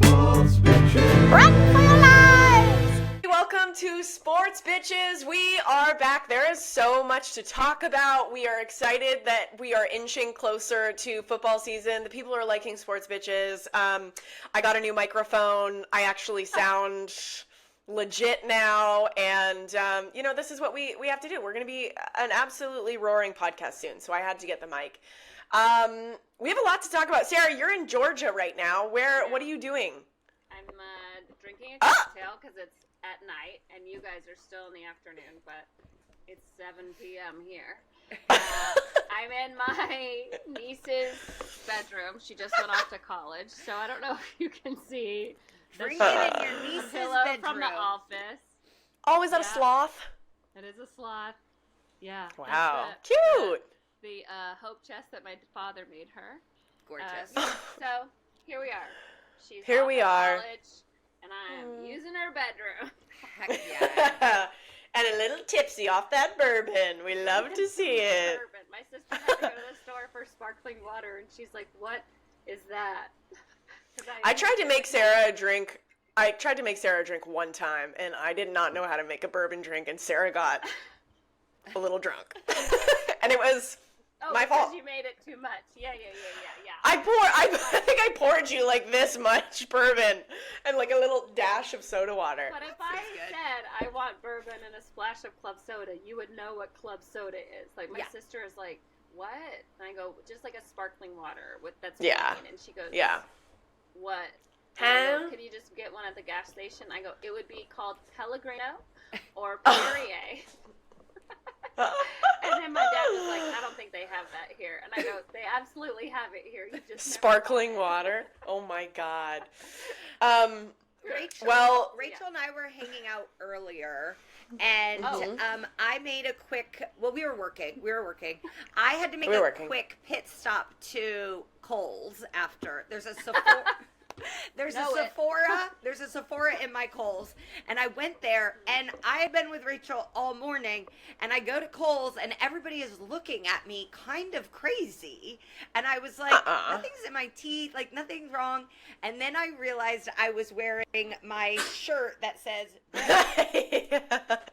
Sports Bitches. Run for your lives! Welcome to Sports Bitches. We are back. There is so much to talk about. We are excited that we are inching closer to football season. The people are liking Sports Bitches. I got a new microphone. I actually sound legit now, and this is what we have to do. We're going to be an absolutely roaring podcast soon, so I had to get the mic. We have a lot to talk about. Sarah, you're in Georgia right now. What are you doing? I'm drinking a cocktail because it's at night, and you guys are still in the afternoon, but it's 7 p.m. here. I'm in my niece's bedroom. She just went off to college, so I don't know if you can see Bring it in your niece's pillow bedroom. from the office. Oh, is that a sloth? It is a sloth. Yeah. Wow. That's Cute. The hope chest that my father made her. Gorgeous. So here we are. She's Here off we at are. college, and I'm using her bedroom. Heck yeah. And a little tipsy off that bourbon. We love to see it. Bourbon. My sister had to go to the store for sparkling water, and she's like, "What is that?" I tried to make Sarah a drink. I tried to make Sarah a drink one time, and I did not know how to make a bourbon drink, and Sarah got a little drunk. And it was my fault. You made it too much. Yeah. I think I poured you like this much bourbon and like a little dash of soda water. But if I said I want bourbon and a splash of club soda, you would know what club soda is. Like my sister is like, "What?" And I go, "Just like a sparkling water with that's plain." And she goes, "Yeah. What? Huh? Could you just get one at the gas station?" I go, "It would be called Pellegrino or Perrier." And then my dad was like, "I don't think they have that here." And I go, "They absolutely have it here. You just sparkling water." Oh my God. Rachel and I were hanging out earlier, and I made a quick. Well, we were working. I had to make a quick pit stop to Kohl's after. There's a Sephora. There's a Sephora in my Kohl's, and I went there, and I had been with Rachel all morning, and I go to Kohl's, and everybody is looking at me kind of crazy, and I was like, nothing's in my teeth, like nothing's wrong, and then I realized I was wearing my shirt that says,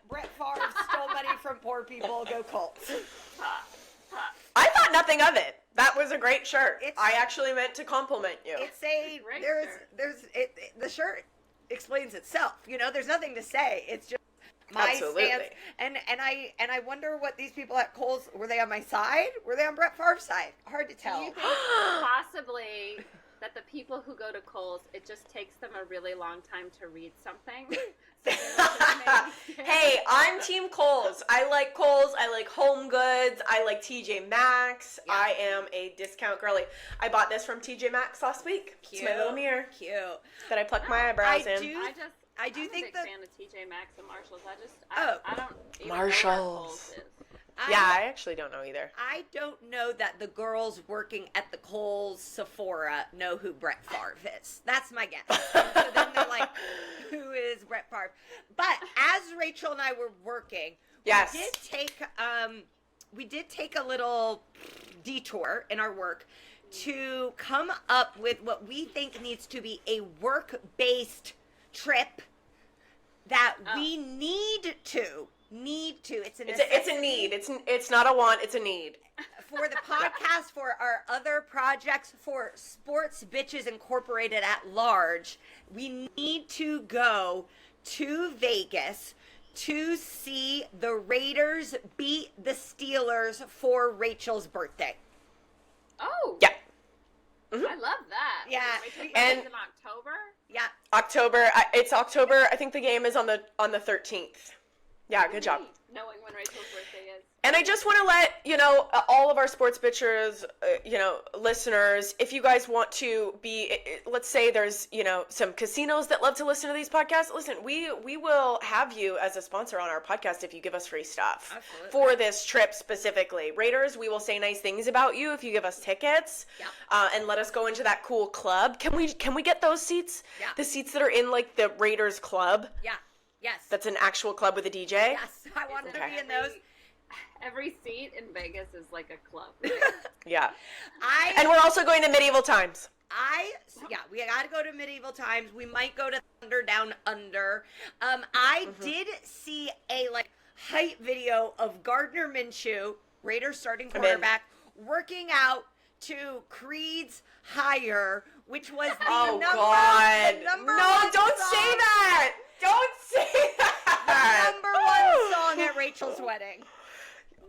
Brett Favre stole money from poor people, go Colts. I thought nothing of it. That was a great shirt. I actually meant to compliment you. It's the shirt explains itself. You know, there's nothing to say. It's just my stance. And I wonder what these people at Kohl's, were they on my side? Were they on Brett Favre's side? Hard to tell. Do you think possibly that the people who go to Kohl's, it just takes them a really long time to read something? Hey, I'm Team Kohl's. I like Kohl's. I like Home Goods. I like TJ Maxx. Yeah. I am a discount girly. I bought this from TJ Maxx last week. Cute. It's my little mirror. Cute. That I pluck my eyebrows in. I'm a big fan of TJ Maxx and Marshalls. I don't even Marshalls. know where Kohl's is. I actually don't know either. I don't know that the girls working at the Kohl's Sephora know who Brett Favre is. That's my guess. And so then they're like, who is Brett Favre? But as Rachel and I were working, we did take a little detour in our work to come up with what we think needs to be a work-based trip that we need to. It's a need. It's not a want. It's a need. For the podcast, for our other projects, for Sports Bitches Incorporated at large, we need to go to Vegas to see the Raiders beat the Steelers for Rachel's birthday. Oh. Yeah. Mm-hmm. I love that. Yeah. And in October? Yeah. October. It's October. I think the game is on the 13th. Yeah, good job. Knowing when Rachel's birthday is. And I just want to let, all of our Sports Bitchers, listeners, if you guys want to be, let's say there's, some casinos that love to listen to these podcasts. Listen, we will have you as a sponsor on our podcast if you give us free stuff. Absolutely. For this trip specifically. Raiders, we will say nice things about you if you give us tickets. Yeah. And let us go into that cool club. Can we get those seats? Yeah. The seats that are in like the Raiders club? Yeah. Yes. That's an actual club with a DJ? Yes. I wanted to be in those. Every seat in Vegas is like a club. Yeah. And we're also going to medieval times. we got to go to medieval times. We might go to Thunder Down Under. I did see a hype video of Gardner Minshew, Raiders starting quarterback, working out to Creed's Higher, which was the number one don't song. say that. Don't say that. The number one song at Rachel's wedding.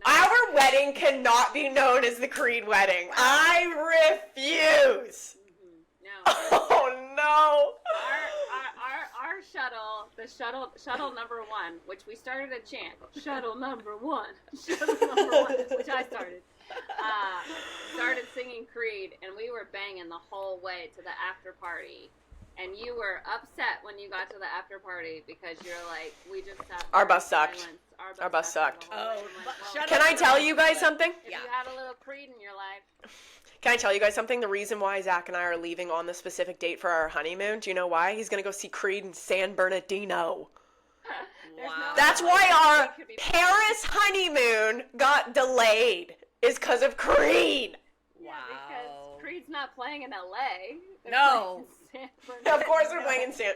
Our wedding cannot be known as the Creed wedding. I refuse. No. Oh no. Our shuttle number one, which we started a chant. Shuttle number one, which I started. Started singing Creed, and we were banging the whole way to the after party. And you were upset when you got to the after party because you're like, we just sat. Our bus sucked. Our bus sucked. Can I tell you guys something? If you had a little Creed in your life. Can I tell you guys something? The reason why Zach and I are leaving on the specific date for our honeymoon, do you know why? He's going to go see Creed in San Bernardino. Wow. That's why our Paris honeymoon got delayed, is because of Creed. Yeah, because Creed's not playing in LA. No. Of course we're playing in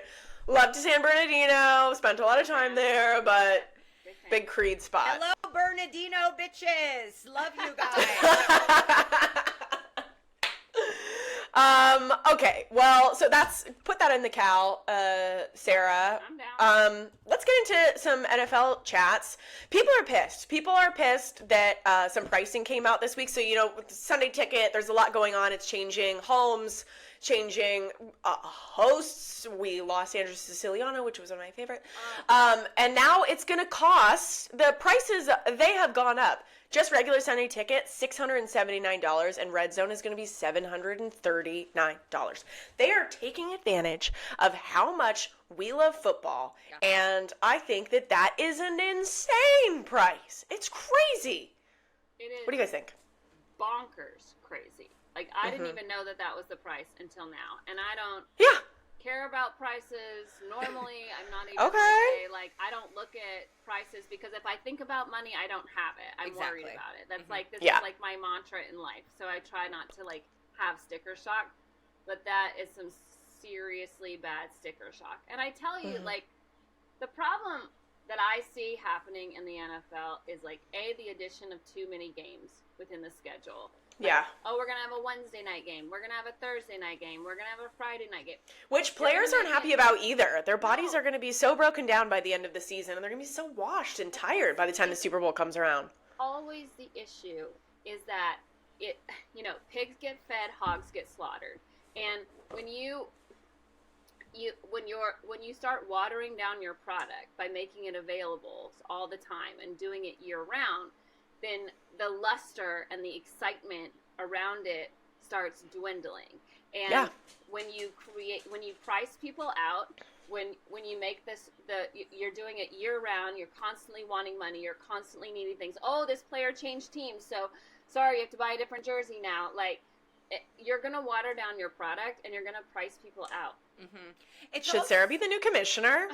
Loved San Bernardino, spent a lot of time there, but big Creed spot. Hello, Bernardino bitches. Love you guys. Okay, well, so put that in the Cal, Sarah. I'm down. Let's get into some NFL chats. People are pissed that some pricing came out this week. So, with the Sunday Ticket, there's a lot going on. It's changing homes, changing hosts. We lost Andrew Siciliano, which was one of my favorite. And now it's going to cost, the prices, they have gone up. Just regular Sunday Ticket, $679, and Red Zone is going to be $739. They are taking advantage of how much we love football, and I think that is an insane price. It's crazy. It is. What do you guys think? Bonkers crazy. Like, I didn't even know that was the price until now, and I don't care about prices. Normally, I'm not even I don't look at prices because if I think about money, I don't have it. I'm worried about it. That's this is like my mantra in life. So I try not to have sticker shock, but that is some seriously bad sticker shock. And I tell you, the problem that I see happening in the NFL is the addition of too many games within the schedule. Oh, we're going to have a Wednesday night game. We're going to have a Thursday night game. We're going to have a Friday night game. Which players aren't happy about either. Their bodies are going to be so broken down by the end of the season, and they're going to be so washed and tired by the time the Super Bowl comes around. Always the issue is that pigs get fed, hogs get slaughtered. And when you start watering down your product by making it available all the time and doing it year round, then the luster and the excitement around it starts dwindling. And when you price people out, when you make you're doing it year round, you're constantly wanting money, you're constantly needing things. Oh, this player changed teams, so sorry, you have to buy a different jersey now. You're gonna water down your product and you're gonna price people out. Mm-hmm. Should Sarah be the new commissioner?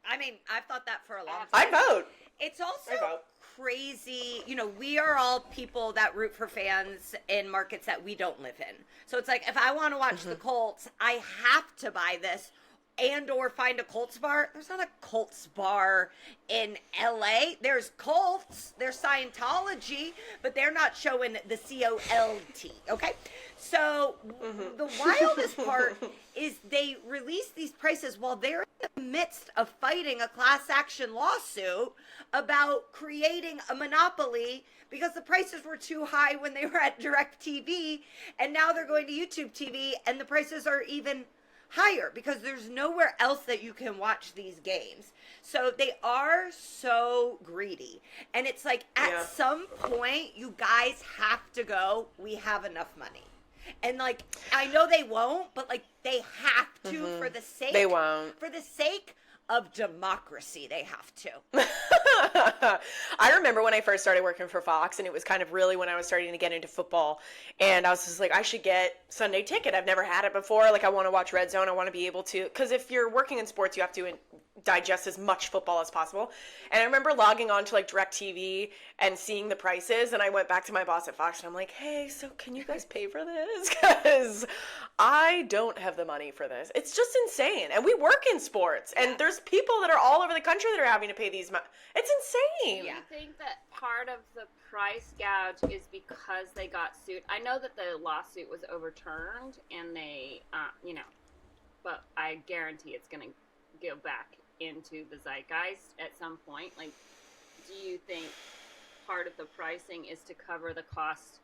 I mean, I've thought that for a long time. I vote. It's also crazy. We are all people that root for fans in markets that we don't live in. So it's if I want to watch the Colts, I have to buy this and or find a Colts bar. There's not a Colts bar in LA. There's Colts, there's Scientology, but they're not showing the COLT, okay? So the wildest part is they release these prices while they're in the midst of fighting a class action lawsuit about creating a monopoly because the prices were too high when they were at DirecTV, and now they're going to YouTube TV and the prices are even higher because there's nowhere else that you can watch these games. So they are so greedy. And it's at some point, you guys have to go, we have enough money. And I know they won't, but they have to for the sake. They won't. For the sake of democracy, they have to. I remember when I first started working for Fox, and it was kind of really when I was starting to get into football, and I was just I should get Sunday Ticket. I've never had it before. I want to watch Red Zone. I want to be able to, because if you're working in sports, you have to digest as much football as possible. And I remember logging on to like DirecTV and seeing the prices, and I went back to my boss at Fox and I'm like, hey, so can you guys pay for this? Because I don't have the money for this. It's just insane. And we work in sports, and there's people that are all over the country that are having to pay these. It's insane. Yeah. I think that part of the price gouge is because they got sued. I know that the lawsuit was overturned, and they, but I guarantee it's going to go back into the zeitgeist at some point. Like, do you think part of the pricing is to cover the cost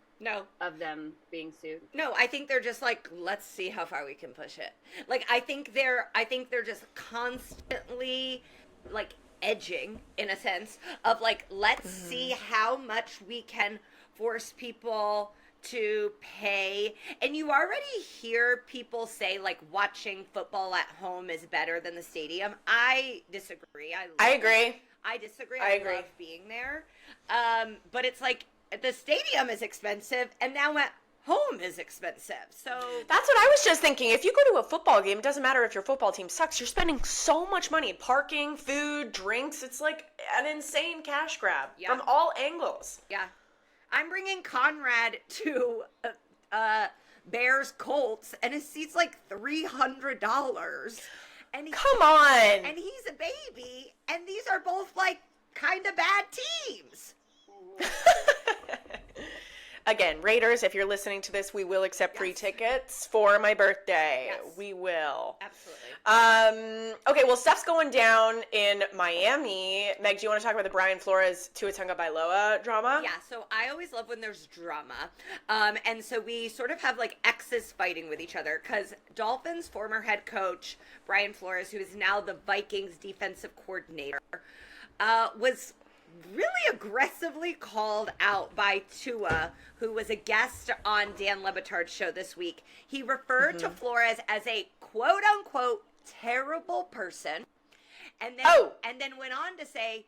of them being sued? No, I think they're just like, let's see how far we can push it. Like, I think they're just constantly like edging, in a sense of like, let's see how much we can force people to pay. And you already hear people say like watching football at home is better than the stadium. I disagree. I agree. I disagree. I love being there. But it's like the stadium is expensive, and now at home is expensive. So that's what I was just thinking. If you go to a football game, it doesn't matter if your football team sucks. You're spending so much money. Parking, food, drinks. It's like an insane cash grab from all angles. Yeah. I'm bringing Conrad to Bears Colts, and his seat's like $300. And come on! And he's a baby, and these are both like kind of bad teams. Again, Raiders, if you're listening to this, we will accept free tickets for my birthday. Yes. We will. Absolutely. Okay, well, stuff's going down in Miami. Meg, do you want to talk about the Brian Flores Tua Tagovailoa drama? Yeah, so I always love when there's drama. And so we sort of have like exes fighting with each other, because Dolphins former head coach Brian Flores, who is now the Vikings defensive coordinator, was really aggressively called out by Tua, who was a guest on Dan Le Batard's show this week. He referred to Flores as a quote-unquote terrible person, and then went on to say,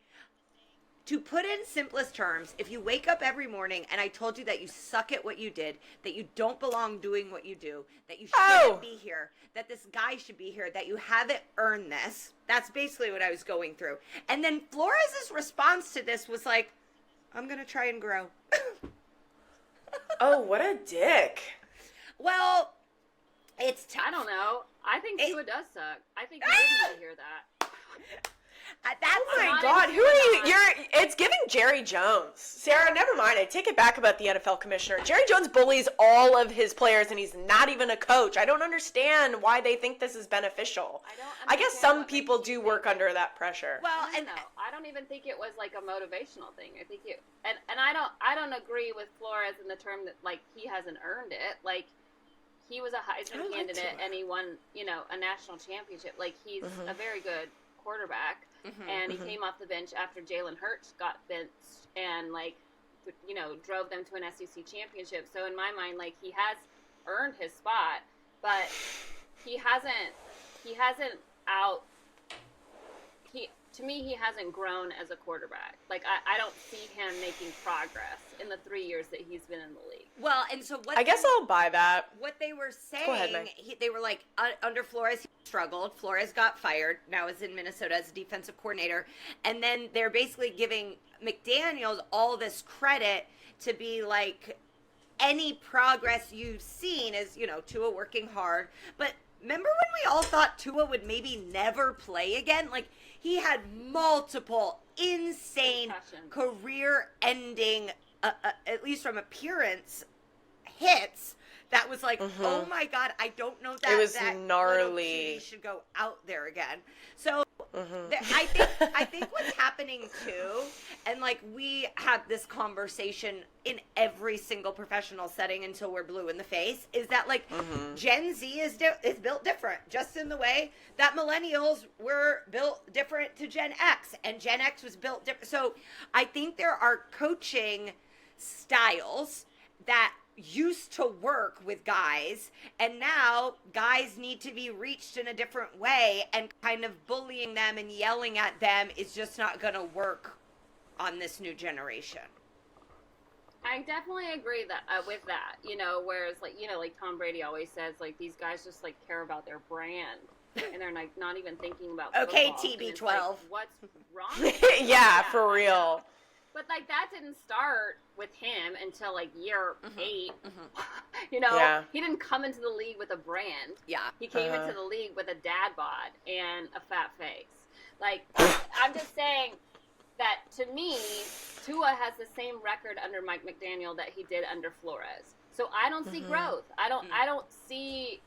to put in simplest terms, if you wake up every morning and I told you that you suck at what you did, that you don't belong doing what you do, that you shouldn't be here, that this guy should be here, that you haven't earned this. That's basically what I was going through. And then Flores' response to this was like, I'm going to try and grow. Oh, what a dick. Well, it's tough. I don't know. I think Tua does suck. I think you did need to hear that. Oh my God, who are you? It's giving Jerry Jones. Sarah, never mind. I take it back about the NFL commissioner. Jerry Jones bullies all of his players, and he's not even a coach. I don't understand why they think this is beneficial. I guess some people do work under that pressure. Well, I don't even think it was like a motivational thing. I think and I don't agree with Flores in the term that like he hasn't earned it. Like, he was a Heisman candidate and he won, a national championship. Like, he's a very good quarterback. And he came off the bench after Jalen Hurts got benched and, drove them to an SEC championship. So in my mind, he has earned his spot, but he hasn't to me, he hasn't grown as a quarterback. I don't see him making progress in the 3 years that he's been in the league. Well, and so I guess I'll buy that. What they were saying, Go ahead, Meg. They were like, under Flores, he struggled. Flores got fired. Now is in Minnesota as a defensive coordinator. And then they're basically giving McDaniels all this credit to be like, any progress you've seen is, Tua working hard. But remember when we all thought Tua would maybe never play again? He had multiple insane career-ending, at least from appearance, hits that was like, oh my God, I don't know that. It was that gnarly. He should go out there again. So I think what's happening too, and we have this conversation in every single professional setting until we're blue in the face, is that Gen Z is built different, just in the way that millennials were built different to Gen X, and Gen X was built different. So I think there are coaching styles that used to work with guys, and now guys need to be reached in a different way, and kind of bullying them and yelling at them is just not going to work on this new generation. I definitely agree with that. Whereas Tom Brady always says these guys just care about their brand, and they're like not even thinking about okay, football. TB12. Like, what's wrong? Yeah, for real. But like that didn't start with him until like year 8. You know, he didn't come into the league with a brand. Yeah, he came into the league with a dad bod and a fat face. Like, I'm just saying that to me, Tua has the same record under Mike McDaniel that he did under Flores. So I don't see growth. I don't see,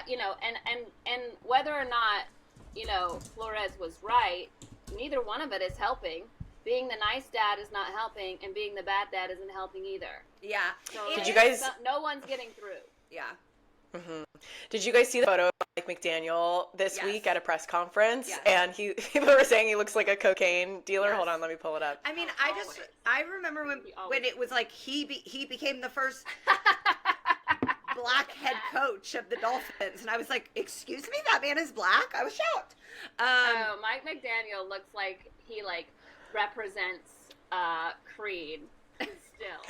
you know, and whether or not, you know, Flores was right, neither one of it is helping. Being the nice dad is not helping, and being the bad dad isn't helping either. Yeah. So did you guys? No one's getting through. Yeah. Did you guys see the photo of Mike McDaniel this week at a press conference? Yes. And people were saying he looks like a cocaine dealer. Yes. Hold on, let me pull it up. I mean, I remember when it was like he became the first black head coach of the Dolphins, and I was like, excuse me, that man is black? I was shocked. Mike McDaniel looks like he represents Creed still.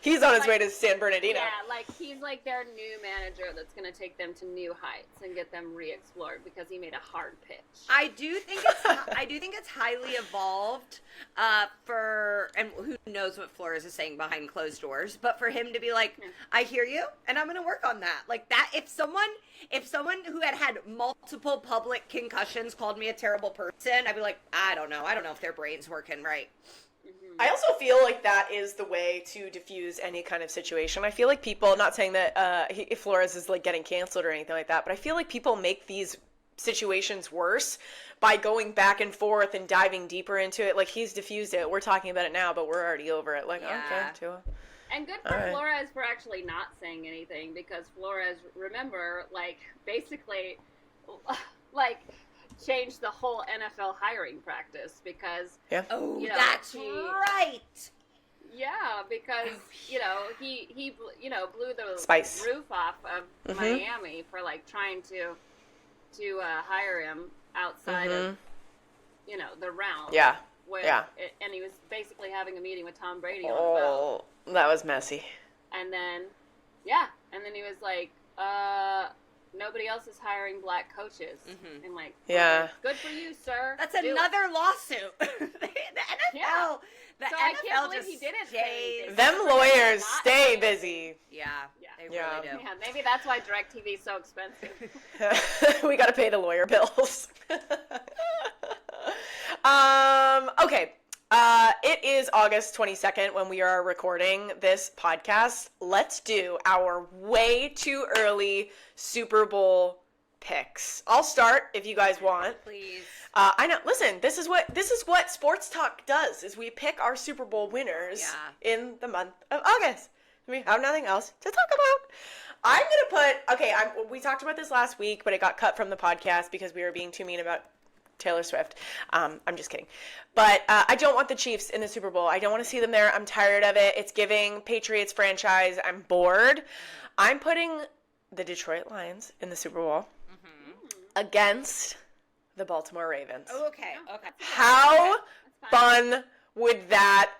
He's on his way to San Bernardino. Yeah, he's like their new manager that's going to take them to new heights and get them re-explored because he made a hard pitch. I do think it's highly evolved and who knows what Flores is saying behind closed doors, but for him to be like, I hear you and I'm going to work on that. Like that, if someone who had multiple public concussions called me a terrible person, I'd be like, I don't know if their brain's working right. I also feel like that is the way to diffuse any kind of situation. I feel like people, not saying that Flores is getting canceled or anything like that, but I feel like people make these situations worse by going back and forth and diving deeper into it. Like, he's diffused it. We're talking about it now, but we're already over it. Like, okay, Tua. And good for Flores for actually not saying anything, because Flores, remember, basically, changed the whole NFL hiring practice because that's right. Yeah, because he blew the Spice. roof off of Miami for trying to hire him outside of the realm. Yeah. And he was basically having a meeting with Tom Brady on the phone. That was messy. And then he was like, nobody else is hiring black coaches. And good for you, sir. That's another lawsuit. The NFL, so I can't believe he didn't say anything. Them lawyers stay busy. Yeah, they really do. Yeah, maybe that's why DirecTV is so expensive. We got to pay the lawyer bills. Okay. It is August 22nd when we are recording this podcast. Let's do our way too early Super Bowl picks. I'll start if you guys want. Please. I know. Listen, this is what Sports Talk does. Is we pick our Super Bowl winners in the month of August. We have nothing else to talk about. I'm gonna put. We talked about this last week, but it got cut from the podcast because we were being too mean about Taylor Swift. I'm just kidding. But I don't want the Chiefs in the Super Bowl. I don't want to see them there. I'm tired of it. It's giving Patriots franchise. I'm bored. I'm putting the Detroit Lions in the Super Bowl against the Baltimore Ravens. Oh, okay. How fun would that...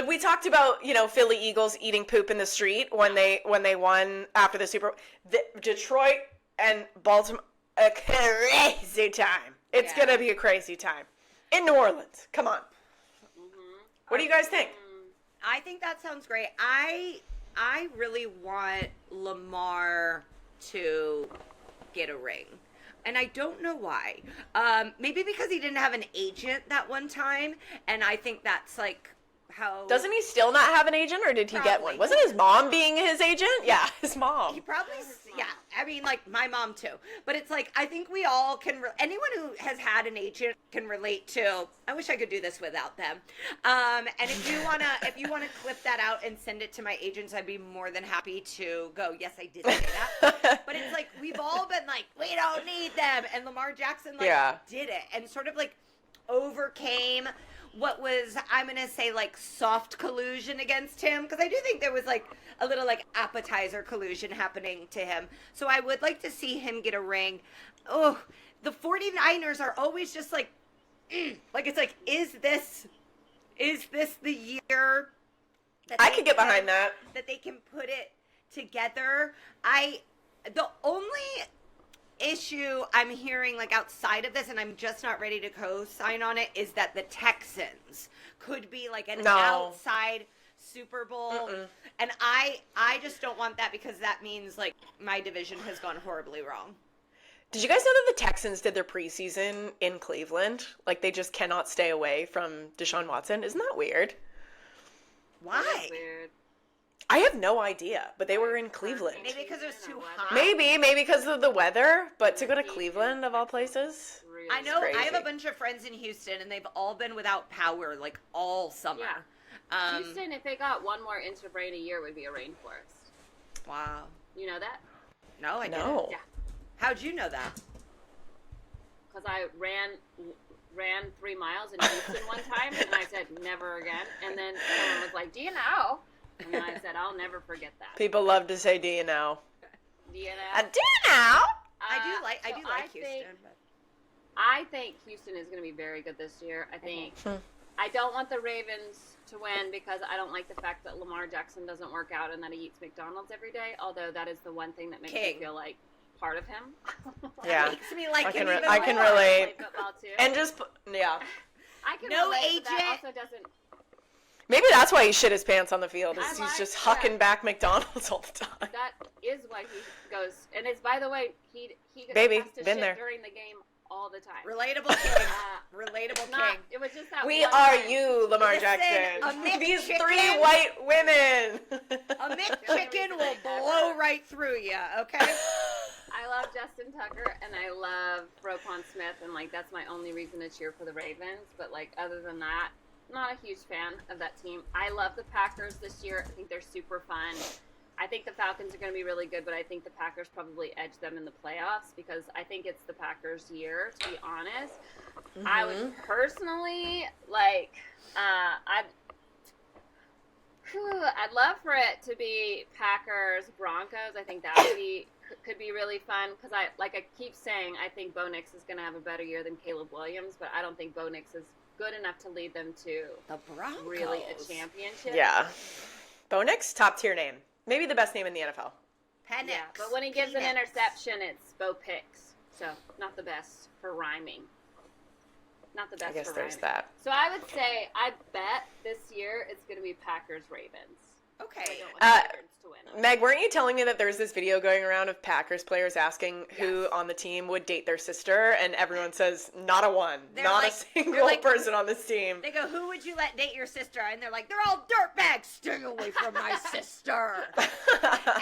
we talked about, Philly Eagles eating poop in the street when they won after the Super Bowl. Detroit and Baltimore, a crazy time. It's going to be a crazy time. In New Orleans. Come on. What do you guys think? I think that sounds great. I really want Lamar to get a ring. And I don't know why. Maybe because he didn't have an agent that one time. And I think that's how... Doesn't he still not have an agent, or did he get one? Wasn't his mom being his agent? Yeah, his mom. He probably, I mean, my mom too. But it's I think we all can, anyone who has had an agent can relate to, I wish I could do this without them. And if you wanna clip that out and send it to my agents, I'd be more than happy to go, yes, I did say that. But it's we've all been we don't need them. And Lamar Jackson, did it. And sort of overcame what was, I'm going to say, soft collusion against him. Because I do think there was, a little, appetizer collusion happening to him. So I would like to see him get a ring. Oh, the 49ers are always just, it's is this the year that I could get behind that they can put it together? The only issue I'm hearing, like, outside of this, and I'm just not ready to co-sign on it, is that the Texans could be like an outside Super Bowl. And I just don't want that, because that means, like, my division has gone horribly wrong. Did you guys know that the Texans did their preseason in Cleveland? Like, they just cannot stay away from Deshaun Watson. Isn't that weird? Why? That's weird. I have no idea, but they were in Cleveland. Maybe because it was too hot. Maybe because of the weather, but to go to Cleveland, of all places. Really I know, crazy. I have a bunch of friends in Houston, and they've all been without power, like, all summer. Yeah. Houston, if they got one more inch of rain a year, would be a rainforest. Wow. You know that? No, I didn't. No. Yeah. How'd you know that? Because I ran 3 miles in Houston one time, and I said, never again. And then someone was like, do you know? And I said, I'll never forget that. People love to say, do you know? Do you know? Do you know? I do like Houston. I think Houston is going to be very good this year. I think I don't want the Ravens to win, because I don't like the fact that Lamar Jackson doesn't work out and that he eats McDonald's every day. Although that is the one thing that makes me feel like part of him. Yeah, makes me like I can him I even can more. relate. Play football too. And just I can No relate, but that agent. also doesn't. maybe that's why he shit his pants on the field. Is I he's like just that. hucking back McDonald's all the time. That is why he goes. And it's, by the way, he Baby, has to been shit there. during the game all the time. Relatable king. Relatable Not, king. it was just that We one are time. you, Lamar Listen, Jackson. a mixed These chicken- 3 white women. A McChicken will blow right through you, okay? I love Justin Tucker and I love Roquan Smith, and like that's my only reason to cheer for the Ravens. But like other than that, not a huge fan of that team. I love the Packers this year. I think they're super fun. I think the Falcons are going to be really good, but I think the Packers probably edge them in the playoffs, because I think it's the Packers' year, to be honest. I would personally like, I'd love for it to be Packers Broncos. I think that could be really fun, because I keep saying, I think Bo Nix is going to have a better year than Caleb Williams, but I don't think Bo Nix is good enough to lead them to The Broncos. really a championship. Yeah. Bo Nix, top tier name. Maybe the best name in the NFL. Penix. Yeah, but when he gives an interception, it's Bo Picks. So, not the best for rhyming. Not the best I guess for there's rhyming. that. So, I would say, I bet this year it's going to be Packers-Ravens. I Okay. don't want the Ravens to win. Meg, weren't you telling me that there's this video going around of Packers players asking who on the team would date their sister, and everyone says, not a one. They're not like- a single they're like- person on this team. They go, who would you let date your sister? And they're like, they're all dirtbags. Stay away from my sister.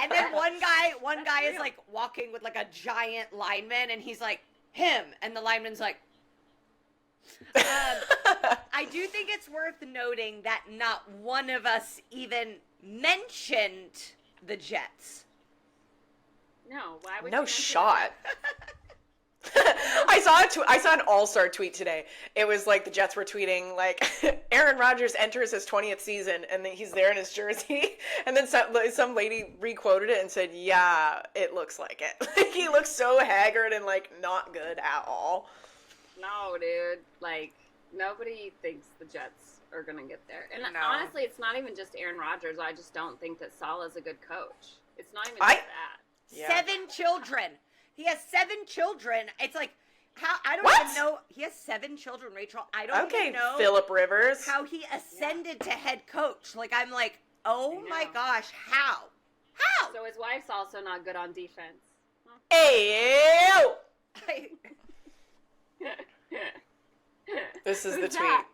And then one guy is like walking with like a giant lineman, and he's like, him. And the lineman's like, I do think it's worth noting that not one of us even mentioned the Jets. No, why would you No mention shot. I saw an all-star tweet today. It was like the Jets were tweeting like Aaron Rodgers enters his 20th season, and then he's there in his jersey, and then some lady requoted it and said, "Yeah, it looks like it." He looks so haggard and like not good at all. No, dude. Like, nobody thinks the Jets are going to get there. And No. honestly, it's not even just Aaron Rodgers. I just don't think that Salah's a good coach. It's not even I- just that. Yeah. 7 children. He has 7 children. It's like, how, I don't What? even know. He has 7 children, Rachel. I don't Okay, even know Phillip Rivers. how he ascended to head coach. Like, I'm like, oh I my know. gosh, how? How? So his wife's also not good on defense. Ew! This is the Who's tweet. that?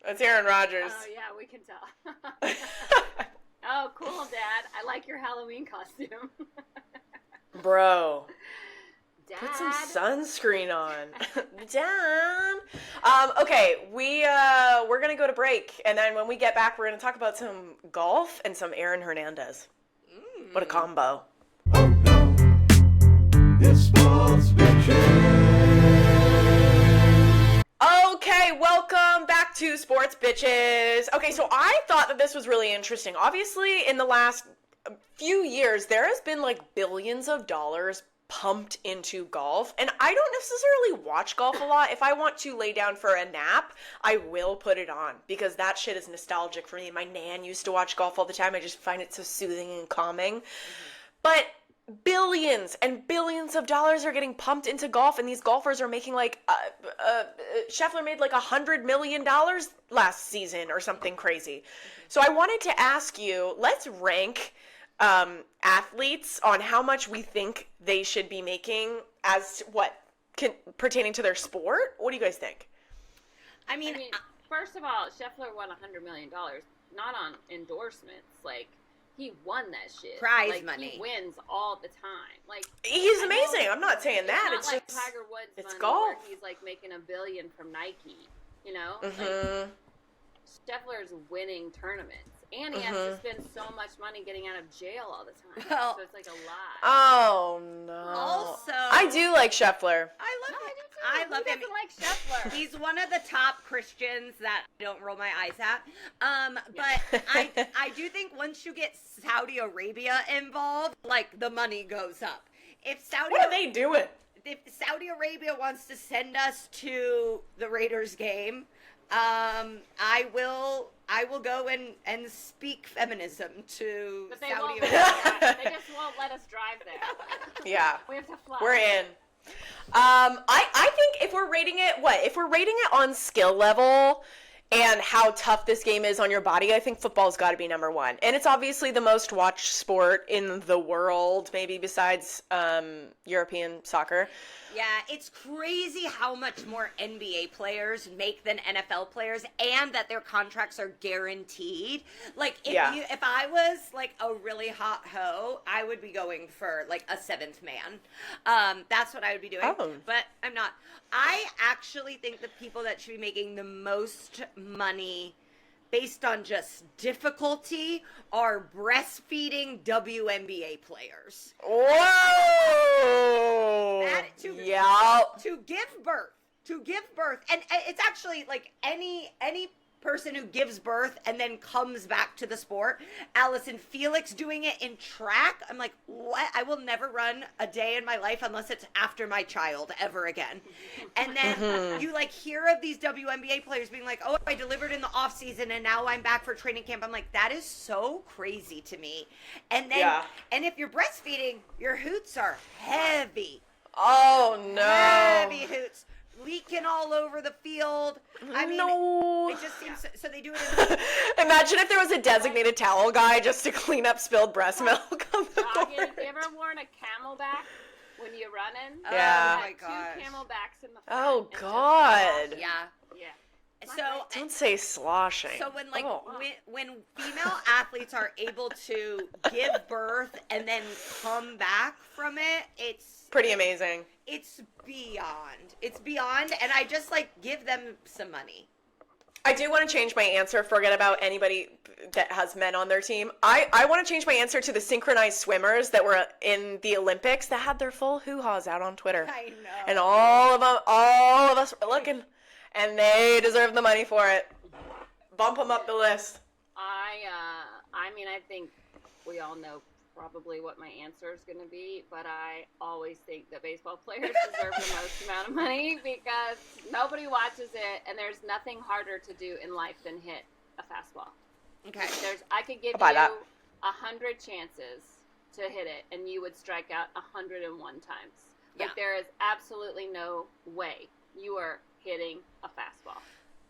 That's Aaron Rodgers. Oh, yeah, we can tell. Oh, cool, Dad. I like your Halloween costume. Bro. Dad. Put some sunscreen on. Dad. Okay, we're gonna go to break, and then when we get back, we're gonna talk about some golf and some Aaron Hernandez. What a combo. Oh no, it's sports bitches. Okay, welcome back to Sports Bitches. Okay, so I thought that this was really interesting. Obviously, in the last few years, there has been like billions of dollars pumped into golf, and I don't necessarily watch golf a lot. If I want to lay down for a nap, I will put it on because that shit is nostalgic for me. My nan used to watch golf all the time. I just find it so soothing and calming. But billions and billions of dollars are getting pumped into golf, and these golfers are making like Scheffler made like $100 million last season or something crazy. So I wanted to ask you, let's rank athletes on how much we think they should be making as pertaining to their sport. What do you guys think? I mean, first of all, Scheffler won $100 million, not on endorsements. Like, he won that shit. Prize money. He wins all the time. Like, he's amazing. I'm not saying that. It's not like just Tiger Woods it's money golf. where he's like making $1 billion from Nike. You know, Mm-hmm. like, Scheffler's winning tournaments, and he has to spend so much money getting out of jail all the time. Well, so it's like a lot. Oh no. Also, I do like Scheffler. I love him. do too. I love Who him. doesn't like Scheffler? He's one of the top Christians that I don't roll my eyes at. But I do think once you get Saudi Arabia involved, like, the money goes up. What are they doing? If Saudi Arabia wants to send us to the Raiders game, I will go and speak feminism to But they Saudi won't. Arabia. They just won't let us drive there. Yeah. We have to fly. We're in. I think if we're rating it on skill level and how tough this game is on your body, I think football's got to be number one. And it's obviously the most watched sport in the world, maybe besides European soccer. Yeah, it's crazy how much more NBA players make than NFL players, and that their contracts are guaranteed. Like, if I was like a really hot hoe, I would be going for like a seventh man. That's what I would be doing. Oh. But I'm not. I actually think the people that should be making the most money based on just difficulty are breastfeeding WNBA players. Whoa! To give birth, and it's actually like any person who gives birth and then comes back to the sport. Allison Felix doing it in track. I'm like, what? I will never run a day in my life unless it's after my child ever again. And then you like hear of these WNBA players being like, oh, I delivered in the off season and now I'm back for training camp. I'm like, that is so crazy to me. And then, and if you're breastfeeding, your hoots are heavy. Oh no! Heavy hoots. Leaking all over the field. I mean, no. it just seems so they do it Imagine if there was a designated towel guy just to clean up spilled breast milk on the court. Have you ever worn a camelback when you're running? Yeah. Oh my gosh. 2 camelbacks in the front. Oh and just God. Yeah. Yeah. So Don't say sloshing. So when like Oh. when female athletes are able to give birth and then come back from it, it's Pretty amazing. It's beyond. It's beyond, and I just like give them some money. I do want to change my answer. Forget about anybody that has men on their team. I want to change my answer to the synchronized swimmers that were in the Olympics that had their full hoo-haws out on Twitter. I know. And all of us were looking, and they deserve the money for it. Bump them up the list. I mean, I think we all know probably what my answer is going to be, but I always think that baseball players deserve the most amount of money because nobody watches it, and there's nothing harder to do in life than hit a fastball. Okay. I could give you buy that. 100 chances to hit it, and you would strike out 101 times. Yeah. Like, there is absolutely no way you are hitting a fastball.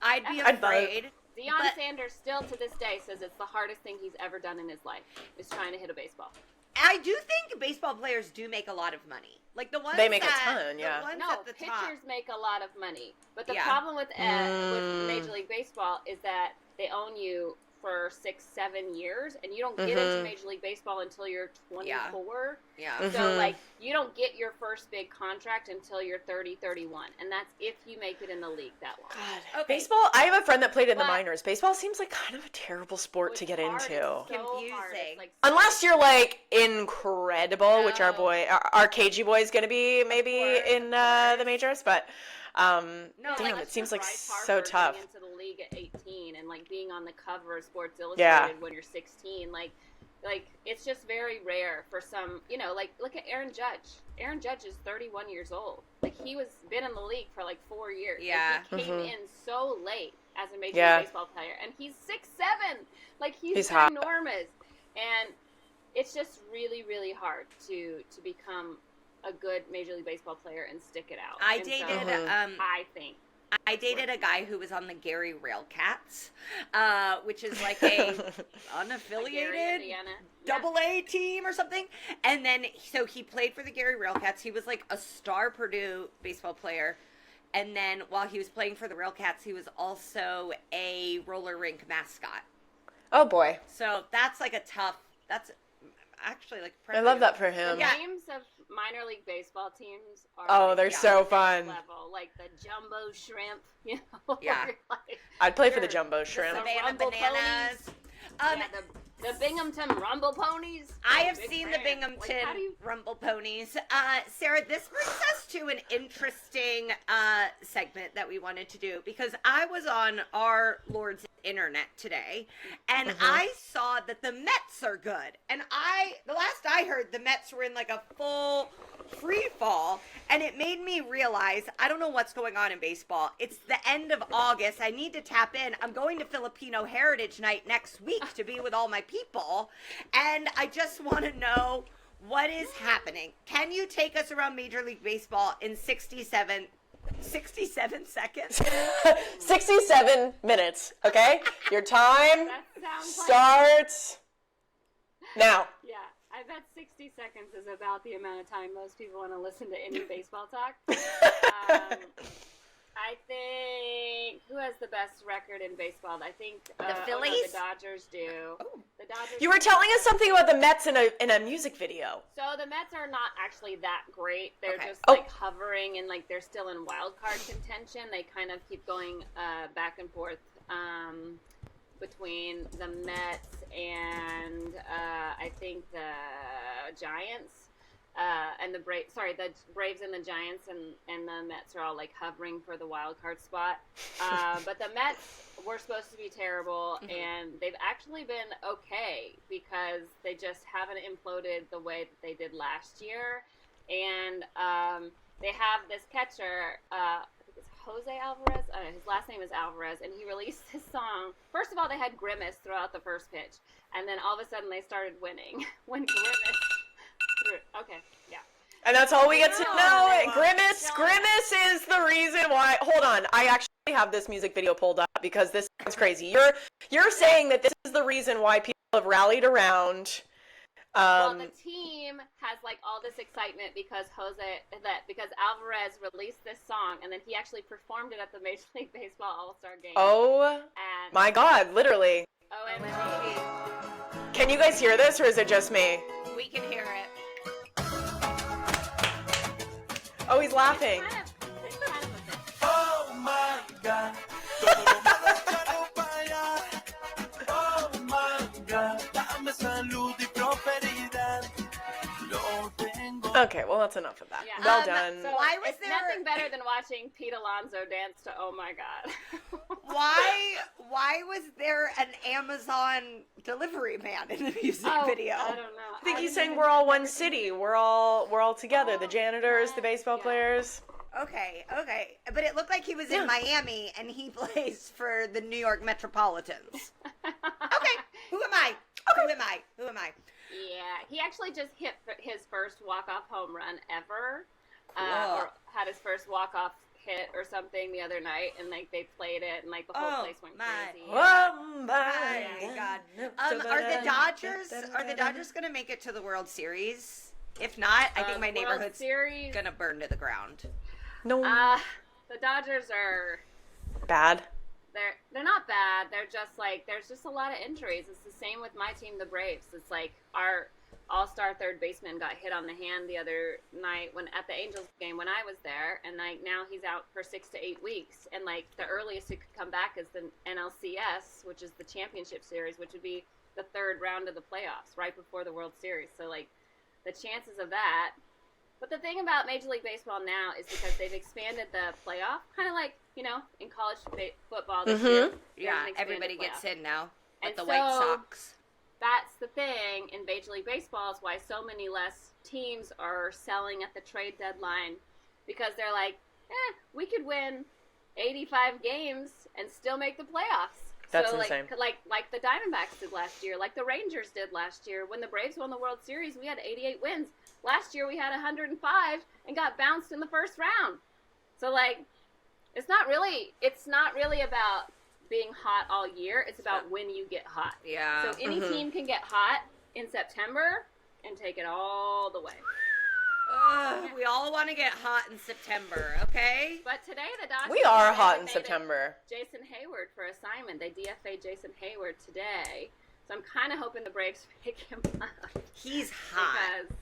I'd be I'd buy it. afraid. Deion Sanders still to this day says it's the hardest thing he's ever done in his life is trying to hit a baseball. I do think baseball players do make a lot of money. Like the ones They make a that, ton, yeah. The ones No, at the top. pitchers make a lot of money. But the Yeah. problem with Major League Baseball is that they own you for 6-7 years, and you don't get into Major League Baseball until you're 24. Yeah. So, like, you don't get your first big contract until you're 30, 31. And that's if you make it in the league that long. God. Okay. Baseball, I have a friend that played in the But- minors. Baseball seems like kind of a terrible sport It's to get hard. into. It's so Confusing. hard. It's like Unless you're like incredible, which our No. KG boy is going to be maybe course, in of the majors, but No, damn, like, it seems like Bryce so Harper tough. getting into the league at 18 and like being on the cover of Sports Yeah. Illustrated when you're 16, like it's just very rare for some, like look at Aaron Judge. Aaron Judge is 31 years old. Like he was been in the league for like 4 years. Yeah. Like, he came in so late as a major Yeah. league baseball player, and he's 6'7". Like he's hot. enormous. And it's just really, really hard to become a good Major League Baseball player and stick it out. I And dated, I think. I dated a guy who was on the Gary Railcats, which is like a unaffiliated AA team or something. And then, so he played for the Gary Railcats. He was like a star Purdue baseball player. And then while he was playing for the Railcats, he was also a roller rink mascot. Oh, boy. So that's like that's actually like... I love that for him. The names of minor league baseball teams are... Oh, they're so fun. Level, like the Jumbo Shrimp, you know? Yeah. Like, I'd play for the Jumbo Shrimp. The Savannah Bananas. The Binghamton Rumble Ponies. I have seen the Binghamton Rumble Ponies. Sarah, this brings us to an interesting segment that we wanted to do, because I was on our Lord's internet today, and I saw that the Mets are good. And the last I heard, the Mets were in like a full free fall, and it made me realize I don't know what's going on in baseball. It's the end of August. I need to tap in. I'm going to Filipino Heritage Night next week to be with all my people, and I just want to know what is happening. Can you take us around Major League Baseball in 67 seconds? 67 minutes, okay? Your time starts now. Yeah, I bet 60 seconds is about the amount of time most people want to listen to any baseball talk. I think, who has the best record in baseball? I think the Phillies? The Dodgers do. Oh. The Dodgers. You were telling us something about the Mets in a music video. So the Mets are not actually that great. They're just like hovering, and like they're still in wild card contention. They kind of keep going back and forth between the Mets and I think the Giants. And the Braves, the Braves and the Giants and the Mets are all like hovering for the wild card spot. But the Mets were supposed to be terrible, and they've actually been okay because they just haven't imploded the way that they did last year. And they have this catcher, I think it's Jose Alvarez. His last name is Alvarez, and he released his song. First of all, they had Grimace throughout the first pitch, and then all of a sudden they started winning when Grimace. Okay, yeah. And that's all we get to know. Grimace is the reason why. Hold on, I actually have this music video pulled up because this sounds crazy. You're saying that this is the reason why people have rallied around. Well, the team has like all this excitement because Alvarez released this song, and then he actually performed it at the Major League Baseball All-Star Game. Oh, my God, literally. OMG. Can you guys hear this, or is it just me? We can hear it. Oh, he's laughing. It's kind of a thing. Oh my God. Oh my God. Dame salud y prosperidad. Lo tengo. Okay, well, that's enough of that. Yeah. Well done. So Why was it's there nothing better than watching Pete Alonso dance to "Oh My God." Why was there an Amazon delivery man in the music video? I don't know. I think he's saying we're all one city. We're all together. The janitors, the baseball players. Okay. But it looked like he was in Miami, and he plays for the New York Metropolitans. Okay. Who am I? Yeah, he actually just hit his first walk-off home run ever, Cool. or had his first walk-off hit or something the other night, and like they played it, and like the whole place went crazy. Oh my God. Are the Dodgers going to make it to the World Series? If not, I think my neighborhood's going to burn to the ground. No. The Dodgers are Bad. They're not bad. They're just like, there's just a lot of injuries. It's the same with my team, the Braves. It's like our all-star third baseman got hit on the hand the other night at the Angels game when I was there, and like now he's out for 6 to 8 weeks, and like the earliest he could come back is the NLCS, which is the championship series, which would be the third round of the playoffs right before the World Series. So like the chances of that. But the thing about Major League Baseball now is because they've expanded the playoff, kind of like, you know, in college football this year. Yeah, everybody gets in now, but and the so, White Sox. That's the thing in Major League Baseball is why so many less teams are selling at the trade deadline, because they're like, we could win 85 games and still make the playoffs. That's so, insane. Like the Diamondbacks did last year, like the Rangers did last year. When the Braves won the World Series, we had 88 wins. Last year we had 105 and got bounced in the first round. So like, it's not really about being hot all year. It's about when you get hot. Yeah. So any team can get hot in September and take it all the way. We all want to get hot in September, okay? But today the Dodgers We are hot in September. Jason Hayward for assignment. They DFA'd Jason Hayward today. So I'm kind of hoping the Braves pick him up. He's hot. Because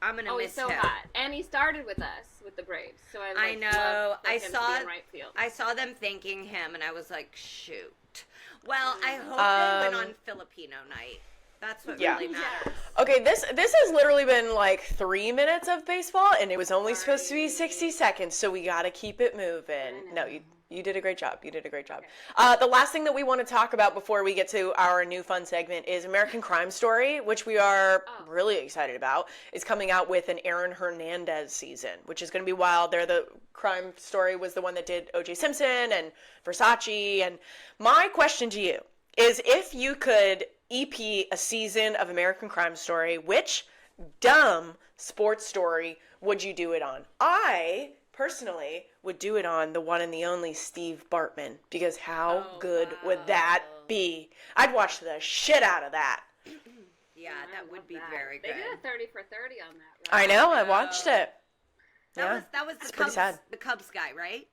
I'm going to miss he's so him. hot. And he started with us, with the Braves. So I know. love for I him to saw be in right field. I saw them thanking him, and I was like, shoot. Well, I hope they went on Filipino night. That's what really matters. Okay, this has literally been like 3 minutes of baseball, and it was only supposed to be 60 seconds, so we got to keep it moving. No, you did a great job. You did a great job. Okay. The last thing that we want to talk about before we get to our new fun segment is American Crime Story, which we are really excited about. Is coming out with an Aaron Hernandez season, which is going to be wild. The Crime Story was the one that did O.J. Simpson and Versace. And my question to you is, if you could EP a season of American Crime Story, which dumb sports story would you do it on? I personally would do it on the one and the only Steve Bartman, because how good would that be? I'd watch the shit out of that. Yeah, that would be very good. They did a 30 for 30 on that, right? I know, I watched it. That was the Cubs guy, right?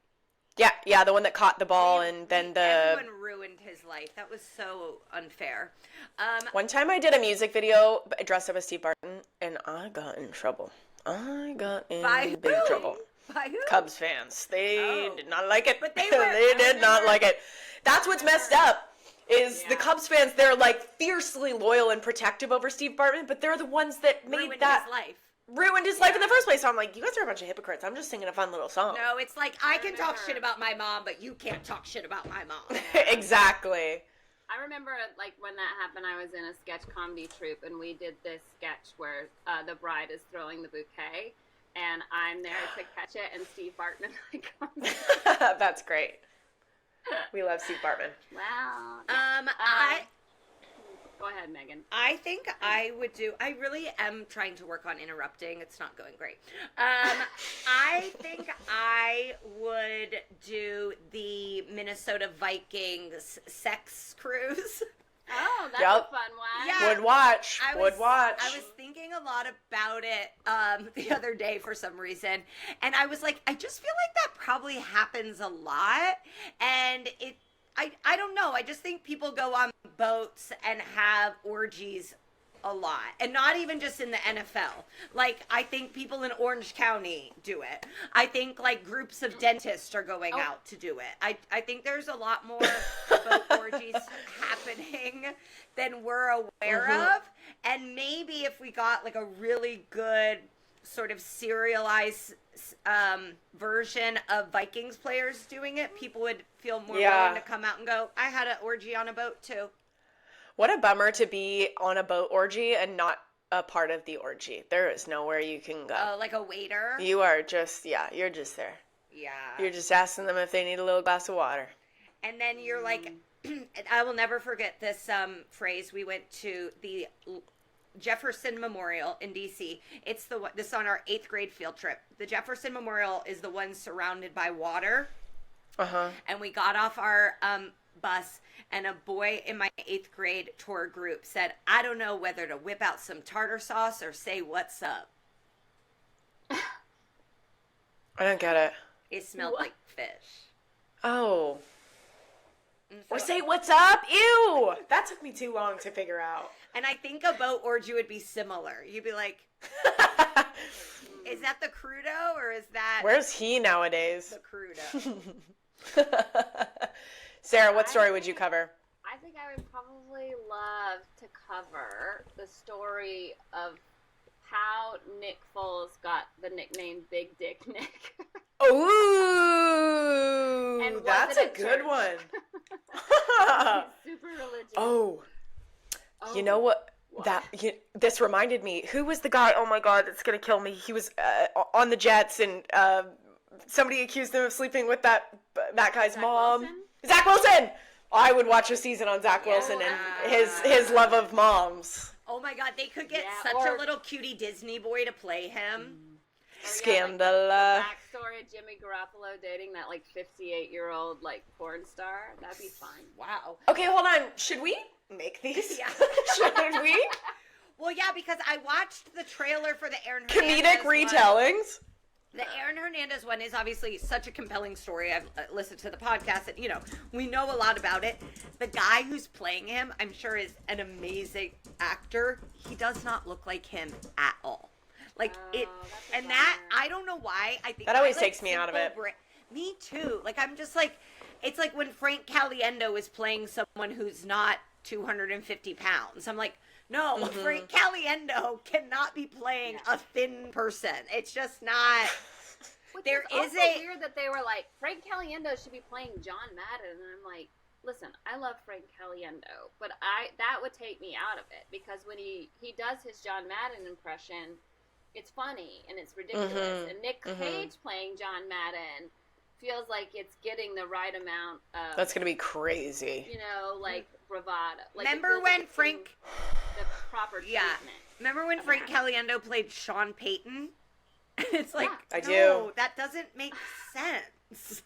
Yeah, the one that caught the ball and then everyone ruined his life. That was so unfair. One time I did a music video dressed up as Steve Barton, and I got in trouble. I got in big trouble. By who? Cubs fans. They did not like it. But they did not like it. That's what's messed up. Is the Cubs fans, they're like fiercely loyal and protective over Steve Bartman, but they're the ones that made ruined his life. Ruined his life in the first place. So I'm like, you guys are a bunch of hypocrites. I'm just singing a fun little song. No, it's like, I can talk shit about my mom, but you can't talk shit about my mom. Exactly. I remember, like, when that happened, I was in a sketch comedy troupe, and we did this sketch where the bride is throwing the bouquet, and I'm there to catch it, and Steve Bartman, like, comes. That's great. We love Steve Bartman. Wow. Go ahead, Megan. I think I really am trying to work on interrupting. It's not going great. I think I would do the Minnesota Vikings sex cruise. Oh, that's a fun one. Yeah. Would watch. I was thinking a lot about it the other day for some reason. And I was like, I just feel like that probably happens a lot. And I don't know. I just think people go on boats and have orgies a lot. And not even just in the NFL. Like, I think people in Orange County do it. I think, like, groups of dentists are going out to do it. I think there's a lot more boat orgies happening than we're aware of. And maybe if we got, like, a really good sort of serialized version of Vikings players doing it, people would feel more willing to come out and go, I had an orgy on a boat too. What a bummer to be on a boat orgy and not a part of the orgy. There is nowhere you can go. Oh, like a waiter? You are just, you're just there. Yeah. You're just asking them if they need a little glass of water. And then you're like, I will never forget this phrase. We went to the Jefferson Memorial in D.C. It's this on our 8th grade field trip. The Jefferson Memorial is the one surrounded by water. And we got off our bus, and a boy in my 8th grade tour group said, I don't know whether to whip out some tartar sauce or say what's up. I don't get it. It smelled like fish. Oh. Or say what's up? Ew! That took me too long to figure out. And I think a boat orgy would be similar. You'd be like, is that the crudo or is that... Where's he nowadays? The crudo. Sarah, what story would you cover? I think I would probably love to cover the story of how Nick Foles got the nickname Big Dick Nick. Ooh, And that's a good one. He's super religious. Oh, you know what? This reminded me. Who was the guy? Oh my God, that's gonna kill me. He was on the Jets, and somebody accused him of sleeping with that guy's mom. Wilson? Zach Wilson. I would watch a season on Zach Wilson and his love of moms. Oh my God, they could get such a little cutie Disney boy to play him. Scandal. Like the backstory of Jimmy Garoppolo dating that like 58-year-old like porn star. That'd be fun. Wow. Okay, hold on. Should we make these? Yeah. Should we? Well, yeah, because I watched the trailer for the Aaron Hernandez Comedic retellings. The Aaron Hernandez one is obviously such a compelling story. I've listened to the podcast and, we know a lot about it. The guy who's playing him, I'm sure, is an amazing actor. He does not look like him at all. Like, and that, I don't know why. I think that always takes me out of it. Me too. Like, I'm just like, it's like when Frank Caliendo is playing someone who's not 250 pounds. I'm like, no, Frank Caliendo cannot be playing a thin person. It's just not. Which there is is also weird that they were like, Frank Caliendo should be playing John Madden, and I'm like, listen, I love Frank Caliendo, but that would take me out of it, because when he does his John Madden impression, it's funny and it's ridiculous. And Nick Cage playing John Madden feels like it's getting the right amount of. That's gonna be crazy. Like bravado. Like, remember when Frank? The proper treatment. Remember when Frank Caliendo played Sean Payton? It's like, I do. That doesn't make sense.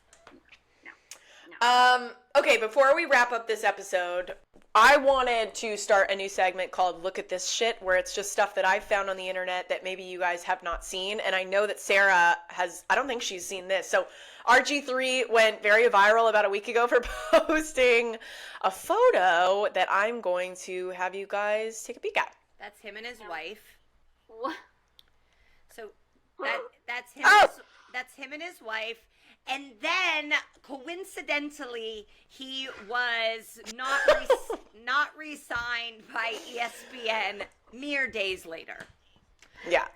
No. Okay, before we wrap up this episode, I wanted to start a new segment called Look at This Shit, where it's just stuff that I've found on the internet that maybe you guys have not seen. And I know that Sarah I don't think she's seen this. So RG3 went very viral about a week ago for posting a photo that I'm going to have you guys take a peek at. That's him and his wife. What? So that's him. Oh! That's him and his wife. And then, coincidentally, he was not re-signed by ESPN mere days later. Yeah.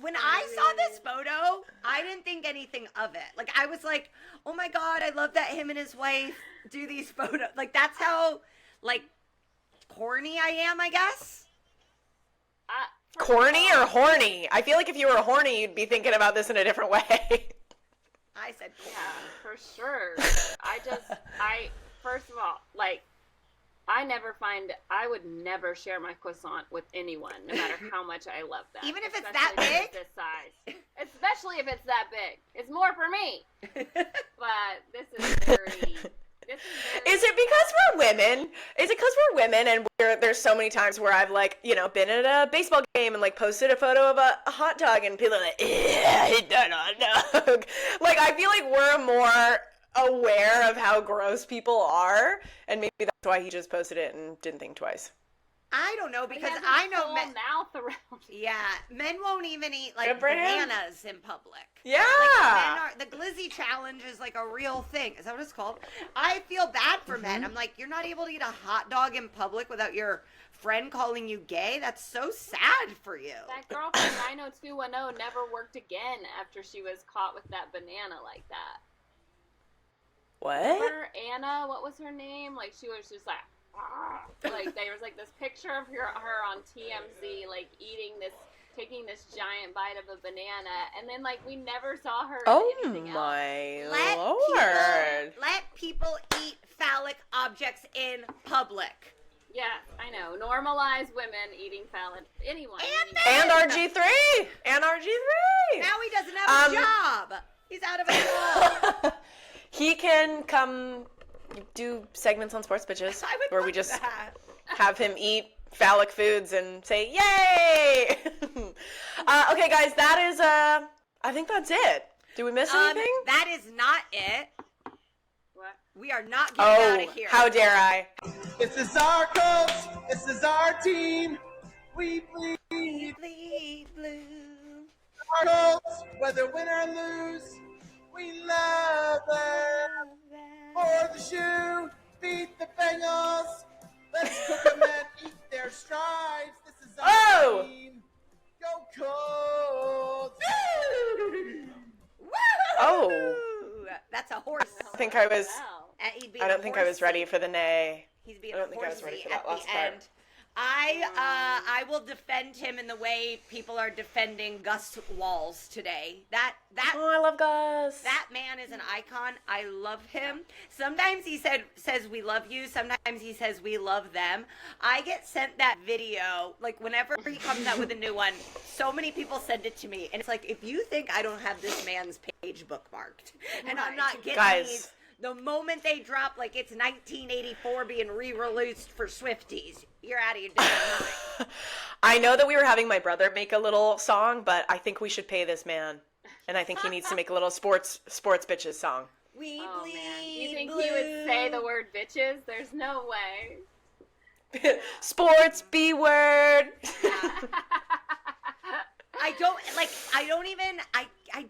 When I saw this photo, I didn't think anything of it. Like, I was like, oh my God, I love that him and his wife do these photos. Like, that's how, like, corny I am, I guess. Corny or horny? I feel like if you were horny, you'd be thinking about this in a different way. I said corny. Yeah, for sure. First of all, like, I would never share my croissant with anyone, no matter how much I love them. Even if it's especially that if big? it's this size. Especially if it's that big. It's more for me. But this is very... Is it because we're women? Is it because we're women and there's so many times where I've, like, been at a baseball game and, like, posted a photo of a hot dog and people are like, yeah, he done a hot dog. Like, I feel like we're more aware of how gross people are, and maybe that's why he just posted it and didn't think twice. I don't know, because I know men. Mouth around. Yeah, men won't even eat like Good for him. bananas in public. Yeah. Like, the glizzy challenge is like a real thing. Is that what it's called? I feel bad for men. I'm like, you're not able to eat a hot dog in public without your friend calling you gay? That's so sad for you. That girl from 90210 never worked again after she was caught with that banana like that. What? Remember Anna? What was her name? Like, she was just like, like, there was like this picture of her on TMZ, like taking this giant bite of a banana, and then like we never saw her. Oh anything my else. Lord! Let people eat phallic objects in public. Yeah, I know. Normalize women eating phallic. Anyone. And RG3. And RG3. Now he doesn't have a job. He's out of a job. He can come do segments on Sports Bitches where we just have him eat phallic foods and say, yay! Okay, guys, that is, I think that's it. Did we miss anything? That is not it. What? We are not getting out of here. How dare I? This is our coach. This is our team. We bleed Bleed blue. our goals, whether win or lose. We love them. For the shoe, beat the Bengals. Let's cook them and eat their strides. This is our team. Go Colts! Oh. That's a horse. I think I was. He'd be I don't think I was ready horsey. for the neigh. He's being I don't think I was ready horsey for that at last the part. end. I will defend him in the way people are defending Gus Walls today. Oh, I love Gus. That man is an icon. I love him. Sometimes he says we love you. Sometimes he says we love them. I get sent that video, like whenever he comes out with a new one, so many people send it to me. And it's like, if you think I don't have this man's page bookmarked and I'm not getting these, the moment they drop, like it's 1984 being re-released for Swifties, you're out of your damn mind. I know that we were having my brother make a little song, but I think we should pay this man. And I think he needs to make a little sports bitches song. We bleed man. You think blue. he would say the word bitches? There's no way. Sports B word. I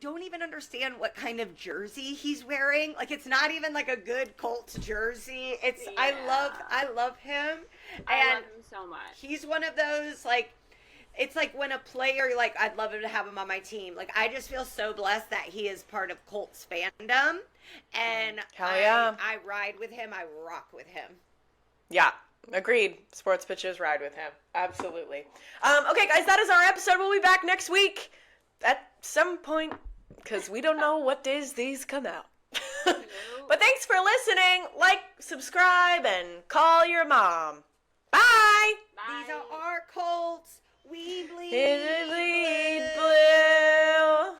don't even understand what kind of jersey he's wearing. Like, it's not even like a good Colts jersey. It's I love him. I love him so much. He's one of those, like, it's like when a player, like, I'd love to have him on my team. Like, I just feel so blessed that he is part of Colts fandom. And I ride with him. I rock with him. Yeah. Agreed. Sports bitches ride with him. Absolutely. Okay, guys, that is our episode. We'll be back next week at some point because we don't know what days these come out. But thanks for listening. Like, subscribe, and call your mom. Bye!